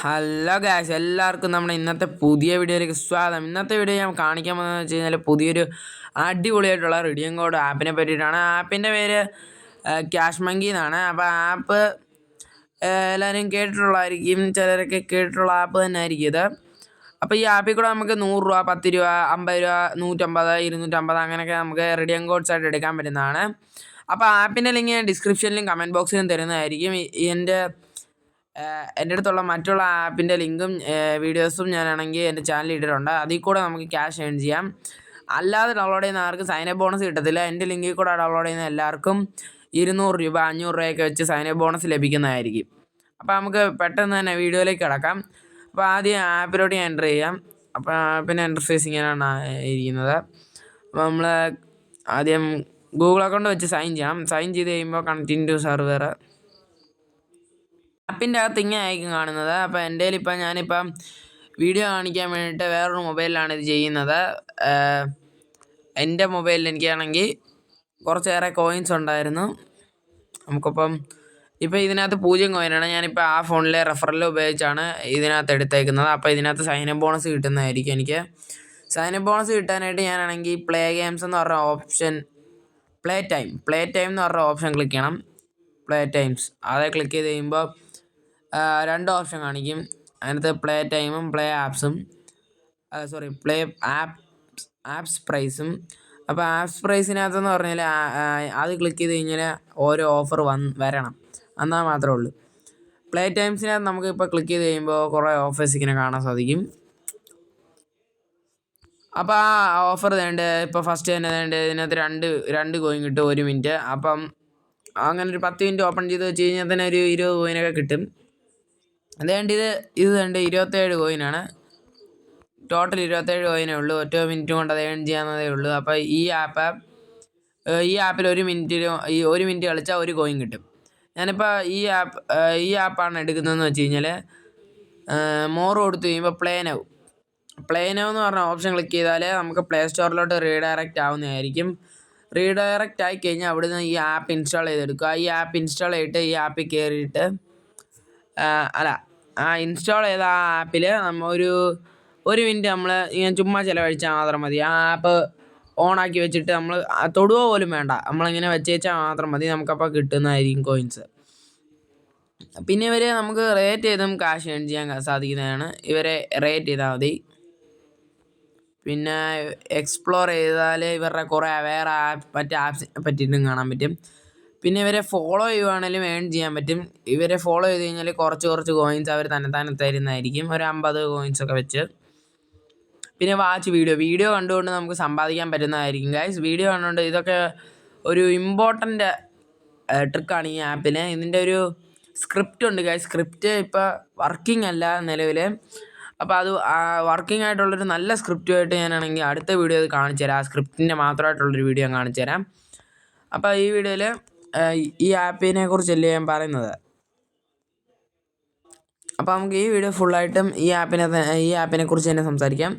Hello guys, എല്ലാവർക്കും നമ്മുടെ ഇന്നത്തെ പുതിയ വീഡിയോയിലേക്ക് സ്വാഗതം. ഇന്നത്തെ വീഡിയോ ഞാൻ കാണിക്കാൻ പോകുന്നത് വെച്ച് കഴിഞ്ഞാൽ പുതിയൊരു അടിപൊളിയായിട്ടുള്ള റിഡീം കോഡ് ആപ്പിനെ പറ്റിയിട്ടാണ്. ആപ്പിൻ്റെ പേര് ക്യാഷ് മങ്കി എന്നാണ്. അപ്പോൾ ആപ്പ് എല്ലാവരും കേട്ടിട്ടുള്ളതായിരിക്കും, ചിലരൊക്കെ കേട്ടിട്ടുള്ള ആപ്പ് തന്നെ ആയിരിക്കും ഇത്. അപ്പോൾ ഈ ആപ്പിൽ കൂടെ നമുക്ക് 100 രൂപ, 10 രൂപ, 50 രൂപ, 150, 250 അങ്ങനെയൊക്കെ നമുക്ക് റിഡീം കോഡ്സ് ആയിട്ട് എടുക്കാൻ പറ്റുന്നതാണ്. അപ്പോൾ ആപ്പിൻ്റെ ലിങ്ക് ഞാൻ ഡിസ്ക്രിപ്ഷനിലും കമൻറ്റ് ബോക്സിലും തരുന്നതായിരിക്കും. എൻ്റെ അടുത്തുള്ള മറ്റുള്ള ആപ്പിൻ്റെ ലിങ്കും വീഡിയോസും ഞാനാണെങ്കിൽ എൻ്റെ ചാനലിൽ ഇട്ടിട്ടുണ്ട്. അതിൽ കൂടെ നമുക്ക് ക്യാഷ് ഏൺ ചെയ്യാം. അല്ലാതെ ഡൗൺലോഡ് ചെയ്യുന്ന ആർക്കും സൈനപ്പ് ബോണസ് കിട്ടത്തില്ല. എൻ്റെ ലിങ്കിൽ കൂടെ ഡൗൺലോഡ് ചെയ്യുന്ന എല്ലാവർക്കും 200 രൂപ, 500 രൂപയൊക്കെ വെച്ച് സൈനപ്പ് ബോണസ് ലഭിക്കുന്നതായിരിക്കും. അപ്പോൾ നമുക്ക് പെട്ടെന്ന് തന്നെ വീഡിയോയിലേക്ക് കിടക്കാം. അപ്പോൾ ആദ്യം ആപ്പിലോട്ട് ഞാൻ എൻ്റർ ചെയ്യാം. അപ്പോൾ ആപ്പിൻ്റെ ഇൻ്റർഫേസ് ഇങ്ങനെയാണ് ഇരിക്കുന്നത്. അപ്പോൾ നമ്മൾ ആദ്യം ഗൂഗിൾ അക്കൗണ്ട് വെച്ച് സൈൻ ചെയ്യാം. സൈൻ ചെയ്ത് കഴിയുമ്പോൾ കണക്റ്റിംഗ് ടു സെർവർ ആപ്പിൻ്റെ അകത്ത് ഇങ്ങനെ ആയിരിക്കും കാണുന്നത്. അപ്പോൾ എൻ്റെ ഞാനിപ്പം വീഡിയോ കാണിക്കാൻ വേണ്ടിയിട്ട് വേറൊരു മൊബൈലിലാണ് ഇത് ചെയ്യുന്നത്. എൻ്റെ മൊബൈലിൽ എനിക്കാണെങ്കിൽ കുറച്ചേറെ കോയിൻസ് ഉണ്ടായിരുന്നു. നമുക്കിപ്പം ഇപ്പോൾ ഇതിനകത്ത് 0 കോയിനാണ്. ഞാനിപ്പോൾ ആ ഫോണിലെ റെഫറൽ ഉപയോഗിച്ചാണ് ഇതിനകത്ത് എടുത്തേക്കുന്നത്. അപ്പോൾ ഇതിനകത്ത് സൈനപ്പ് ബോണസ് കിട്ടുന്നതായിരിക്കും. എനിക്ക് സൈനപ്പ് ബോണസ് കിട്ടാനായിട്ട് ഞാനാണെങ്കിൽ പ്ലേ ഗെയിംസ് എന്ന് പറഞ്ഞ ഓപ്ഷൻ, പ്ലേ ടൈം എന്ന് പറഞ്ഞ ഓപ്ഷൻ ക്ലിക്ക് ചെയ്യണം. പ്ലേ ടൈംസ് അതേ ക്ലിക്ക് ചെയ്ത് കഴിയുമ്പോൾ 2 ഓപ്ഷൻ കാണിക്കും. അതിനകത്ത് പ്ലേ ടൈമും പ്ലേ ആപ്സും, പ്ലേ ആപ്സ് പ്രൈസും. അപ്പോൾ ആപ്സ് പ്രൈസിനകത്തെന്ന് പറഞ്ഞാൽ അത് ക്ലിക്ക് ചെയ്ത് കഴിഞ്ഞാൽ ഓരോ ഓഫർ വരണം, എന്നാൽ മാത്രമേ ഉള്ളൂ. പ്ലേ ടൈംസിനകത്ത് നമുക്ക് ഇപ്പോൾ ക്ലിക്ക് ചെയ്ത് കഴിയുമ്പോൾ കുറേ ഓഫേഴ്സ് ഇങ്ങനെ കാണാൻ സാധിക്കും. അപ്പോൾ ആ ഓഫർ ഇപ്പോൾ ഫസ്റ്റ് തന്നെ ഇതിനകത്ത് രണ്ട് കോയിൻ കിട്ടും 1 മിനിറ്റ്. അപ്പം അങ്ങനെ ഒരു 10 മിനിറ്റ് ഓപ്പൺ ചെയ്ത് വെച്ച് കഴിഞ്ഞാൽ തന്നെ ഒരു 20 കോയിനൊക്കെ കിട്ടും. ഇത് 27 കോയിനാണ്. ടോട്ടൽ 27 കോയിനേ ഉള്ളൂ. ഒറ്റ മിനിറ്റ് കൊണ്ട് അത് ഏൺ ചെയ്യാവുന്നതേ ഉള്ളൂ. അപ്പോൾ ഈ ആപ്പിൽ 1 മിനിറ്റ് കളിച്ചാൽ 1 കോയിൻ കിട്ടും. ഞാനിപ്പോൾ ഈ ആപ്പാണ് എടുക്കുന്നതെന്ന് വെച്ച് കഴിഞ്ഞാൽ മോർ കൊടുത്തു കഴിയുമ്പോൾ പ്ലേ നൗ എന്ന് പറഞ്ഞ ഓപ്ഷൻ ക്ലിക്ക് ചെയ്താൽ നമുക്ക് പ്ലേ സ്റ്റോറിലോട്ട് റീഡയറക്റ്റ് ആവുന്നതായിരിക്കും. റീഡയറക്റ്റ് ആയി കഴിഞ്ഞാൽ അവിടുന്ന് ഈ ആപ്പ് ഇൻസ്റ്റാൾ ചെയ്തെടുക്കുക. ഈ ആപ്പ് ഇൻസ്റ്റാൾ ചെയ്തിട്ട് ഈ ആപ്പിൽ കയറിയിട്ട് ഇൻസ്റ്റാൾ ചെയ്ത ആ ആപ്പിൽ നമ്മൾ ഒരു മിനിറ്റ് നമ്മൾ ഇങ്ങനെ ചുമ്മാ ചിലവഴിച്ചാൽ മാത്രം മതി. ആ ആപ്പ് ഓണാക്കി വെച്ചിട്ട് നമ്മൾ തൊടുക പോലും വേണ്ട, നമ്മളിങ്ങനെ വെച്ചാൽ മാത്രം മതി. നമുക്കപ്പോൾ കിട്ടുന്നതായിരിക്കും കോയിൻസ്. പിന്നെ നമുക്ക് റേറ്റ് ചെയ്തും കാശ് ഏൺ ചെയ്യാൻ സാധിക്കുന്നതാണ്. ഇവരെ റേറ്റ് ചെയ്താൽ മതി. പിന്നെ എക്സ്പ്ലോർ ചെയ്താൽ ഇവരുടെ കുറേ വേറെ മറ്റ് ആപ്സിനെ പറ്റിയിട്ടും കാണാൻ പറ്റും. പിന്നെ ഇവരെ ഫോളോ ചെയ്യുവാണെങ്കിലും ഏൺ ചെയ്യാൻ പറ്റും. ഇവരെ ഫോളോ ചെയ്ത് കഴിഞ്ഞാൽ കുറച്ച് കോയിൻസ് അവർ തന്നെ തരുന്നതായിരിക്കും, ഒരു 50 കോയിൻസൊക്കെ വെച്ച്. പിന്നെ വാച്ച് വീഡിയോ കണ്ടുകൊണ്ട് നമുക്ക് സമ്പാദിക്കാൻ പറ്റുന്നതായിരിക്കും ഗൈസ്. വീഡിയോ കണ്ടുകൊണ്ട് ഇതൊക്കെ ഒരു ഇമ്പോർട്ടൻ്റ് ട്രിക്കാണ് ഈ ആപ്പിന്. ഇതിൻ്റെ ഒരു സ്ക്രിപ്റ്റ് ഉണ്ട് ഗൈസ്. സ്ക്രിപ്റ്റ് ഇപ്പോൾ വർക്കിംഗ് അല്ല നിലവിൽ. അപ്പോൾ അത് വർക്കിംഗ് ആയിട്ടുള്ളൊരു നല്ല സ്ക്രിപ്റ്റുമായിട്ട് ഞാനാണെങ്കിൽ അടുത്ത വീഡിയോ അത് കാണിച്ചു തരാം. ആ സ്ക്രിപ്റ്റിൻ്റെ മാത്രമായിട്ടുള്ളൊരു വീഡിയോ ഞാൻ കാണിച്ചു തരാം. അപ്പോൾ ഈ വീഡിയോയിൽ ഈ ആപ്പിനെ കുറിച്ചല്ലേ ഞാൻ പറയുന്നത്. അപ്പോൾ നമുക്ക് ഈ വീഡിയോ ഫുള്ളായിട്ടും ഈ ആപ്പിനെ കുറിച്ച് തന്നെ സംസാരിക്കാം.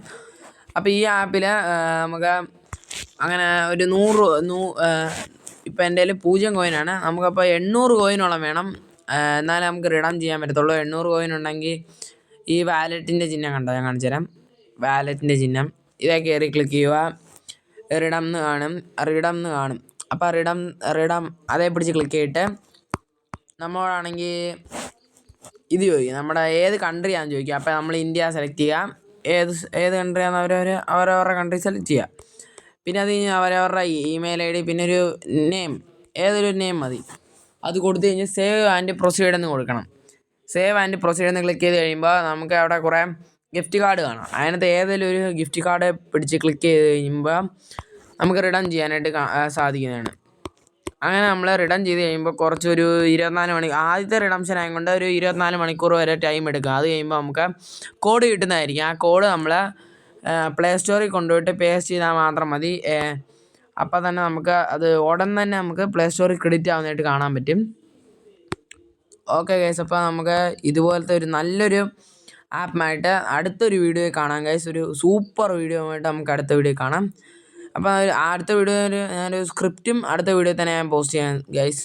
അപ്പോൾ ഈ ആപ്പിൽ നമുക്ക് അങ്ങനെ ഒരു 100 ഇപ്പോൾ എൻ്റെ കയ്യിൽ 0 കോയിനാണ്. നമുക്കപ്പോൾ 800 കോയിനോളം വേണം, എന്നാലേ നമുക്ക് റിഡം ചെയ്യാൻ പറ്റത്തുള്ളൂ. 800 കോയിൻ ഉണ്ടെങ്കിൽ ഈ വാലറ്റിൻ്റെ ചിഹ്നം കണ്ടോ, ഞാൻ കാണിച്ചു തരാം. വാലറ്റിൻ്റെ ചിഹ്നം ഇതേ കയറി ക്ലിക്ക് ചെയ്യുക. റിഡം എന്ന് കാണും. അപ്പോൾ റിഡം അതേ പിടിച്ച് ക്ലിക്ക് ചെയ്തിട്ട് നമ്മളാണെങ്കിൽ ഇത് ചോദിക്കും, നമ്മുടെ ഏത് കൺട്രിയാണെന്ന് ചോദിക്കുക. അപ്പോൾ നമ്മൾ ഇന്ത്യ സെലക്ട് ചെയ്യുക. ഏത് കൺട്രിയാണെന്ന് അവരവരുടെ കൺട്രി സെലക്ട് ചെയ്യുക. പിന്നെ അത് കഴിഞ്ഞ് അവരവരുടെ ഇമെയിൽ ID, പിന്നെ ഒരു നെയിം, ഏതൊരു നെയിം മതി. അത് കൊടുത്തു കഴിഞ്ഞ് സേവ് ആൻഡ് പ്രൊസീഡ് എന്ന് കൊടുക്കണം. സേവ് ആൻഡ് പ്രൊസീഡ് എന്ന് ക്ലിക്ക് ചെയ്ത് കഴിയുമ്പോൾ നമുക്ക് അവിടെ കുറേ ഗിഫ്റ്റ് കാർഡ് കാണാം. അതിനകത്ത് ഏതെങ്കിലും ഒരു ഗിഫ്റ്റ് കാർഡ് പിടിച്ച് ക്ലിക്ക് ചെയ്ത് കഴിയുമ്പോൾ നമുക്ക് റിഡം ചെയ്യാനായിട്ട് സാധിക്കുന്നതാണ്. അങ്ങനെ നമ്മൾ റിഡം ചെയ്ത് കഴിയുമ്പോൾ കുറച്ചൊരു 24 മണി, ആദ്യത്തെ റിഡംഷൻ ആയതുകൊണ്ട് ഒരു 24 മണിക്കൂർ വരെ ടൈം എടുക്കും. അത് കഴിയുമ്പോൾ നമുക്ക് കോഡ് കിട്ടുന്നതായിരിക്കും. ആ കോഡ് നമ്മൾ പ്ലേ സ്റ്റോറിൽ കൊണ്ടുപോയിട്ട് പേസ്റ്റ് ചെയ്താൽ മാത്രം മതി. അപ്പോൾ തന്നെ നമുക്ക് അത് ഉടൻ തന്നെ നമുക്ക് പ്ലേ സ്റ്റോറിൽ ക്രെഡിറ്റ് ആവുന്നതായിട്ട് കാണാൻ പറ്റും. ഓക്കെ ഗൈസ്, അപ്പോൾ നമുക്ക് ഇതുപോലത്തെ ഒരു നല്ലൊരു ആപ്പുമായിട്ട് അടുത്തൊരു വീഡിയോ കാണാം ഗൈസ്. ഒരു സൂപ്പർ വീഡിയോ ആയിട്ട് നമുക്ക് അടുത്ത വീഡിയോ കാണാം. അപ്പോൾ അടുത്ത വീഡിയോയിൽ ഞാനൊരു സ്ക്രിപ്റ്റും അടുത്ത വീഡിയോ തന്നെ ഞാൻ പോസ്റ്റ് ചെയ്യാം ഗൈസ്.